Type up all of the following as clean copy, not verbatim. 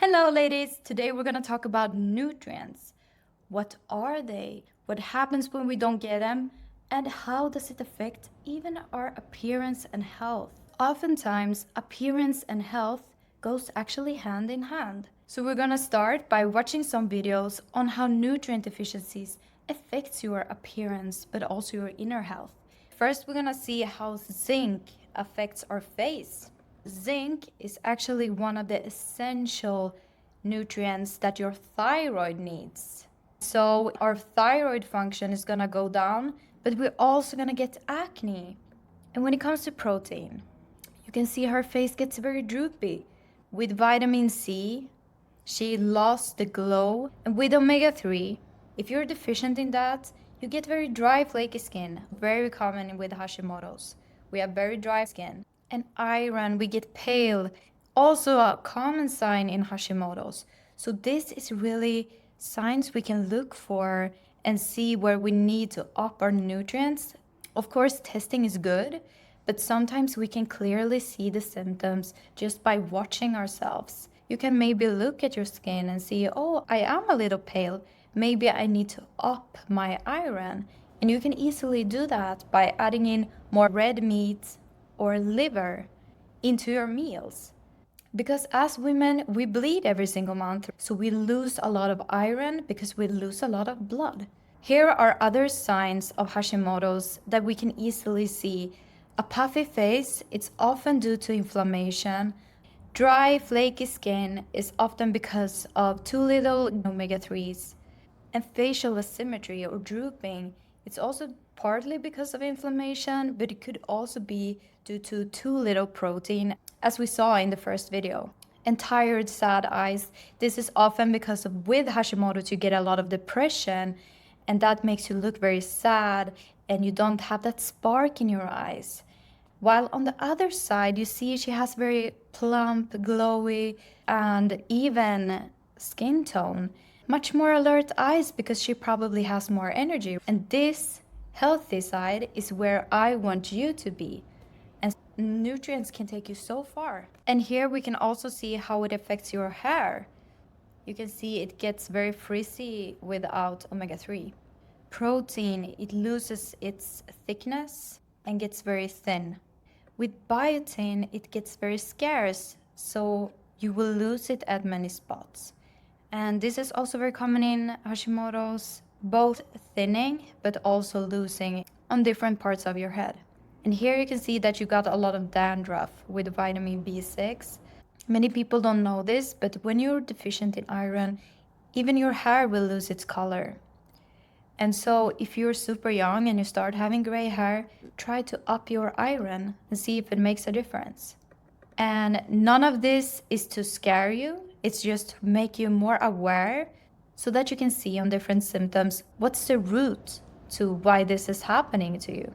Hello, ladies. Today we're going to talk about nutrients. What are they? What happens when we don't get them? And how does it affect even our appearance and health? Oftentimes, appearance and health goes actually hand in hand. So we're going to start by watching some videos on how nutrient deficiencies affects your appearance but also your inner health. First, we're going to see how zinc affects our face. Zinc is actually one of the essential nutrients that your thyroid needs. So our thyroid function is gonna go down, but we're also gonna get acne. And when it comes to protein, you can see her face gets very droopy. With vitamin C, she lost the glow. And with omega-3, if you're deficient in that, you get very dry, flaky skin, very common with Hashimoto's. We have very dry skin. And iron, we get pale, also a common sign in Hashimoto's. So this is really signs we can look for and see where we need to up our nutrients. Of course, testing is good, but sometimes we can clearly see the symptoms just by watching ourselves. You can maybe look at your skin and see, oh, I am a little pale. Maybe I need to up my iron. And you can easily do that by adding in more red meat or liver into your meals. Because as women, we bleed every single month, so we lose a lot of iron because we lose a lot of blood. Here are other signs of Hashimoto's that we can easily see. A puffy face, it's often due to inflammation. Dry, flaky skin is often because of too little omega-3s. And facial asymmetry or drooping, it's also partly because of inflammation, but it could also be due to too little protein, as we saw in the first video. And tired, sad eyes, this is often because of with Hashimoto's you get a lot of depression, and that makes you look very sad, and you don't have that spark in your eyes. While on the other side, you see she has very plump, glowy, and even skin tone. Much more alert eyes because she probably has more energy. And this healthy side is where I want you to be. And nutrients can take you so far. And here we can also see how it affects your hair. You can see it gets very frizzy without omega-3. Protein, it loses its thickness and gets very thin. With biotin, it gets very scarce, so you will lose it at many spots. And this is also very common in Hashimoto's, both thinning but also losing on different parts of your head. And here you can see that you got a lot of dandruff with vitamin B6. Many people don't know this, but when you're deficient in iron, even your hair will lose its color. And so if you're super young and you start having gray hair, try to up your iron and see if it makes a difference. And none of this is to scare you. It's just to make you more aware so that you can see on different symptoms what's the root to why this is happening to you.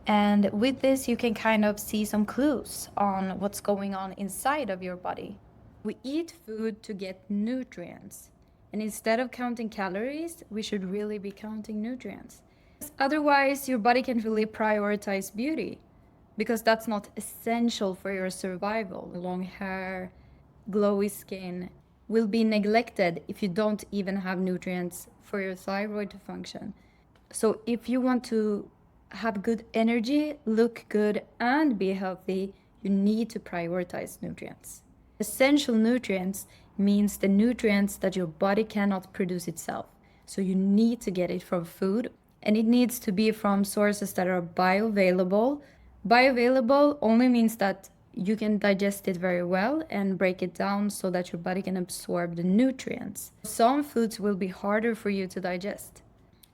And with this, you can kind of see some clues on what's going on inside of your body. We eat food to get nutrients. And instead of counting calories, we should really be counting nutrients. Otherwise, your body can't really prioritize beauty because that's not essential for your survival. Long hair, glowy skin will be neglected if you don't even have nutrients for your thyroid to function. So if you want to have good energy, look good, and be healthy, you need to prioritize nutrients. Essential nutrients means the nutrients that your body cannot produce itself. So you need to get it from food, and it needs to be from sources that are bioavailable. Bioavailable only means that you can digest it very well and break it down so that your body can absorb the nutrients. Some foods will be harder for you to digest.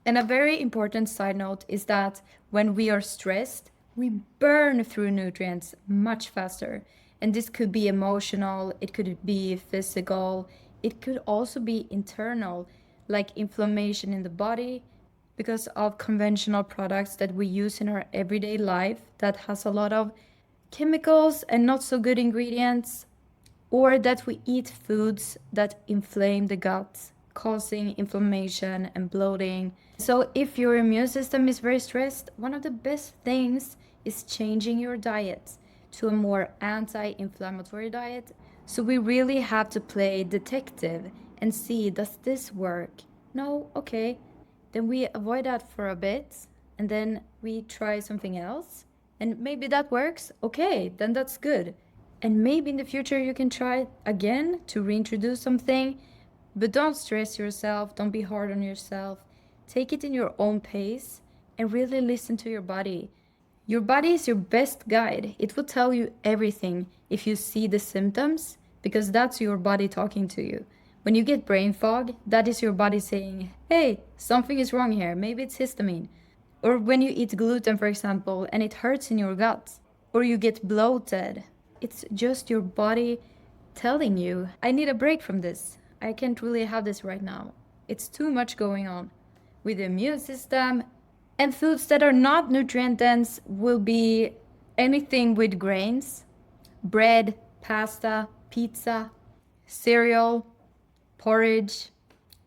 And a very important side note is that when we are stressed, we burn through nutrients much faster. And this could be emotional, it could be physical, it could also be internal, like inflammation in the body because of conventional products that we use in our everyday life that has a lot of chemicals and not so good ingredients, or that we eat foods that inflame the gut, causing inflammation and bloating. So if your immune system is very stressed, one of the best things is changing your diet to a more anti-inflammatory diet So we really have to play detective and see, does this work? No, okay. Then we avoid that for a bit and then we try something else. And maybe that works. Okay, then that's good. And maybe in the future you can try again to reintroduce something. But don't stress yourself, don't be hard on yourself. Take it in your own pace and really listen to your body. Your body is your best guide. It will tell you everything if you see the symptoms, because that's your body talking to you. When you get brain fog, that is your body saying, hey, something is wrong here. Maybe it's histamine. Or when you eat gluten, for example, and it hurts in your gut, or you get bloated, it's just your body telling you, I need a break from this. I can't really have this right now. It's too much going on with the immune system. And foods that are not nutrient dense will be anything with grains, bread, pasta, pizza, cereal, porridge.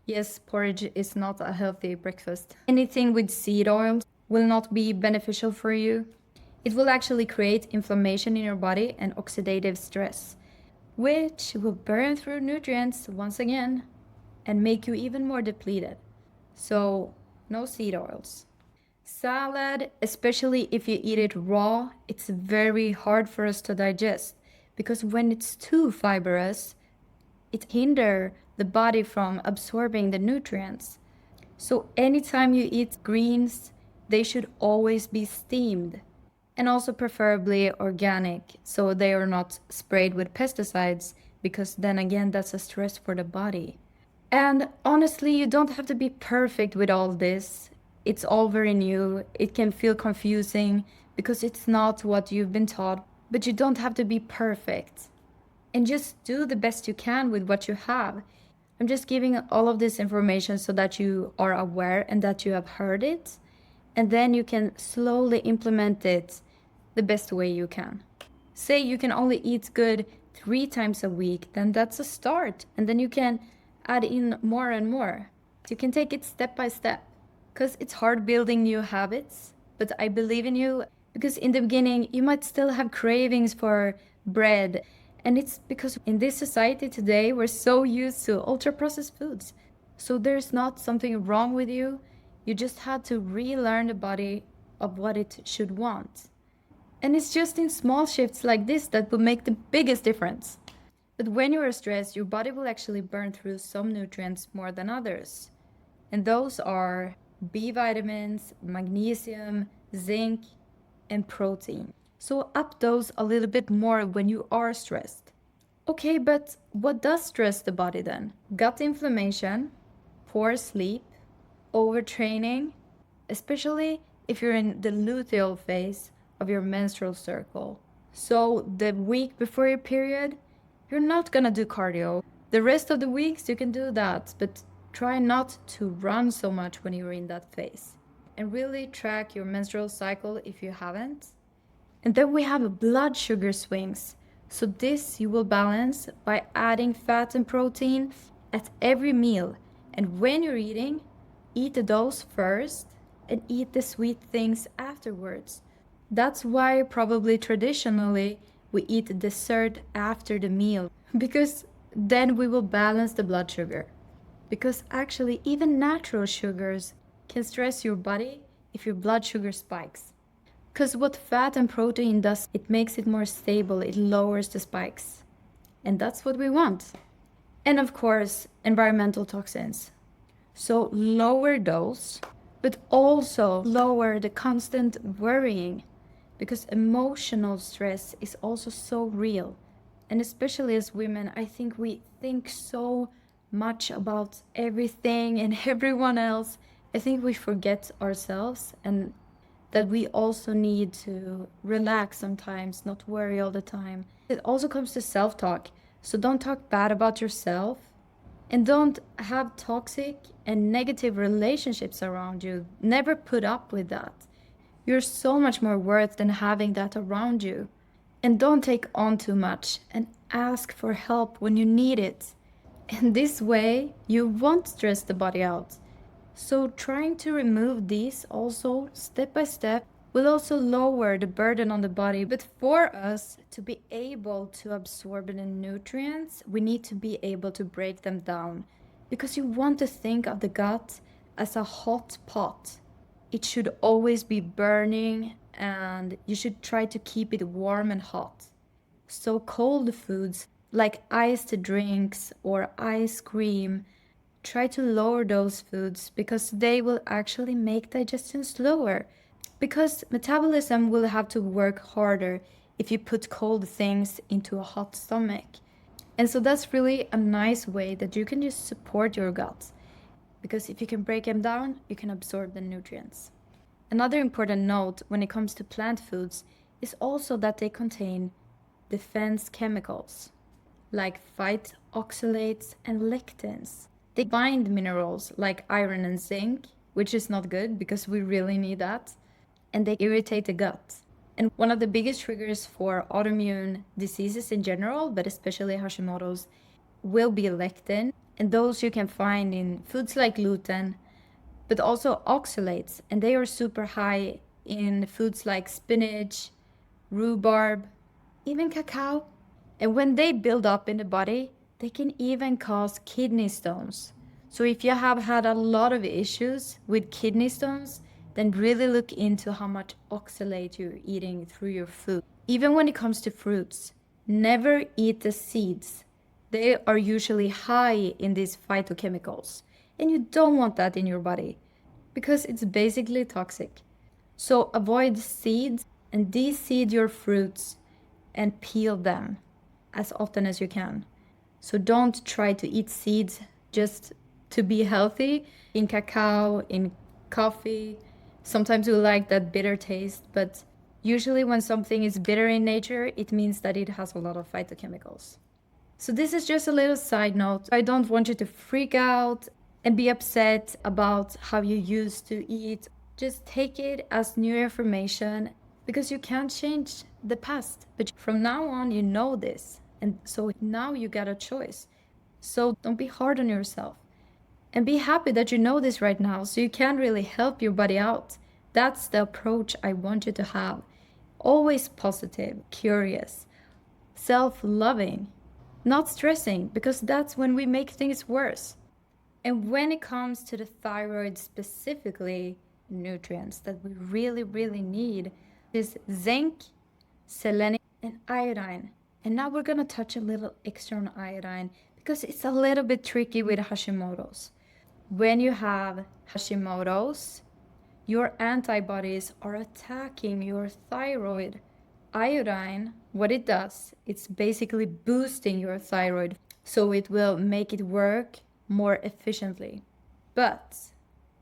Yes, porridge is not a healthy breakfast. Anything with seed oils will not be beneficial for you. It will actually create inflammation in your body and oxidative stress, which will burn through nutrients once again and make you even more depleted. So, no seed oils. Salad, especially if you eat it raw, it's very hard for us to digest because when it's too fibrous, it hinders the body from absorbing the nutrients. So anytime you eat greens, they should always be steamed and also preferably organic so they are not sprayed with pesticides because then again that's a stress for the body. And honestly, you don't have to be perfect with all this. It's all very new. It can feel confusing because it's not what you've been taught, but you don't have to be perfect. And just do the best you can with what you have. I'm just giving all of this information so that you are aware and that you have heard it. And then you can slowly implement it the best way you can. Say you can only eat good 3 times a week, then that's a start. And then you can add in more and more. You can take it step by step because it's hard building new habits, but I believe in you because in the beginning you might still have cravings for bread. And it's because in this society today, we're so used to ultra processed foods. So there's not something wrong with you. You just had to relearn the body of what it should want. And it's just in small shifts like this that will make the biggest difference. But when you are stressed, your body will actually burn through some nutrients more than others. And those are B vitamins, magnesium, zinc, and protein. So up those a little bit more when you are stressed. Okay, but what does stress the body then? Gut inflammation, poor sleep, overtraining, especially if you're in the luteal phase of your menstrual cycle. So the week before your period, you're not gonna do cardio. The rest of the weeks you can do that, but try not to run so much when you're in that phase. And really track your menstrual cycle if you haven't. And then we have blood sugar swings. So this you will balance by adding fat and protein at every meal. And when you're eating, eat those first and eat the sweet things afterwards. That's why probably traditionally we eat dessert after the meal because then we will balance the blood sugar. Because actually even natural sugars can stress your body if your blood sugar spikes. Because what fat and protein does, it makes it more stable, it lowers the spikes. And that's what we want. And of course, environmental toxins. So lower those, but also lower the constant worrying because emotional stress is also so real. And especially as women, I think we think so much about everything and everyone else. I think we forget ourselves and that we also need to relax sometimes, not worry all the time. It also comes to self-talk. So don't talk bad about yourself and don't have toxic and negative relationships around you. Never put up with that. You're so much more worth than having that around you. And don't take on too much and ask for help when you need it. And this way, you won't stress the body out. So trying to remove these also step by step will also lower the burden on the body. But for us to be able to absorb the nutrients, we need to be able to break them down. Because you want to think of the gut as a hot pot. It should always be burning and you should try to keep it warm and hot. So cold foods like iced drinks or ice cream, try to lower those foods because they will actually make digestion slower. Because metabolism will have to work harder if you put cold things into a hot stomach. And so that's really a nice way that you can just support your gut. Because if you can break them down, you can absorb the nutrients. Another important note when it comes to plant foods is also that they contain defense chemicals like phytoxylates and lectins. They bind minerals like iron and zinc, which is not good because we really need that, and they irritate the gut. And one of the biggest triggers for autoimmune diseases in general, but especially Hashimoto's, will be lectin. And those you can find in foods like gluten, but also oxalates. And they are super high in foods like spinach, rhubarb, even cacao. And when they build up in the body, they can even cause kidney stones. So if you have had a lot of issues with kidney stones, then really look into how much oxalate you're eating through your food. Even when it comes to fruits, never eat the seeds. They are usually high in these phytochemicals, and you don't want that in your body because it's basically toxic. So avoid seeds and de-seed your fruits and peel them as often as you can. So don't try to eat seeds just to be healthy. In cacao, in coffee, sometimes we like that bitter taste, but usually when something is bitter in nature, it means that it has a lot of phytochemicals. So this is just a little side note. I don't want you to freak out and be upset about how you used to eat. Just take it as new information because you can't change the past. But from now on, you know this. And so now you got a choice. So don't be hard on yourself. And be happy that you know this right now so you can really help your body out. That's the approach I want you to have. Always positive, curious, self-loving, not stressing, because that's when we make things worse. And when it comes to the thyroid specifically, nutrients that we really, really need is zinc, selenium, and iodine. And now we're gonna touch a little extra on iodine because it's a little bit tricky with Hashimoto's. When you have Hashimoto's, your antibodies are attacking your thyroid. Iodine, what it does, it's basically boosting your thyroid so it will make it work more efficiently. But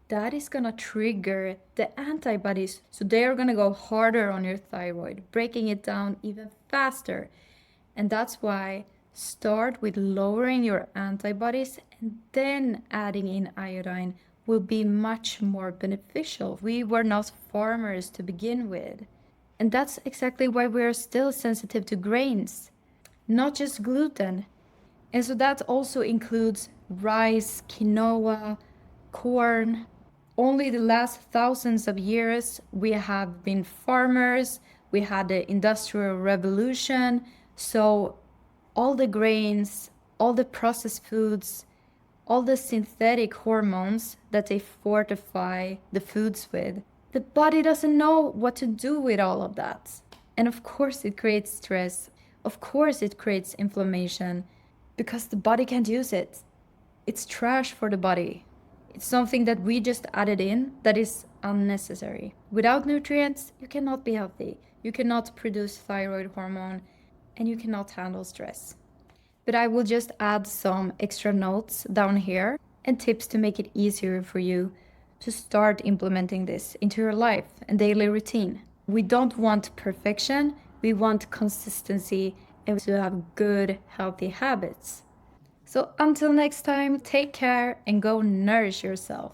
that is gonna trigger the antibodies, so they are gonna go harder on your thyroid, breaking it down even faster. And that's why start with lowering your antibodies and then adding in iodine will be much more beneficial. We were not farmers to begin with. And that's exactly why we're still sensitive to grains, not just gluten. And so that also includes rice, quinoa, corn. Only the last thousands of years we have been farmers. We had the Industrial Revolution. So all the grains, all the processed foods, all the synthetic hormones that they fortify the foods with, the body doesn't know what to do with all of that. And of course it creates stress. Of course it creates inflammation because the body can't use it. It's trash for the body. It's something that we just added in that is unnecessary. Without nutrients, you cannot be healthy. You cannot produce thyroid hormone and you cannot handle stress. But I will just add some extra notes down here and tips to make it easier for you to start implementing this into your life and daily routine. We don't want perfection, we want consistency and to have good, healthy habits. So until next time, take care and go nourish yourself.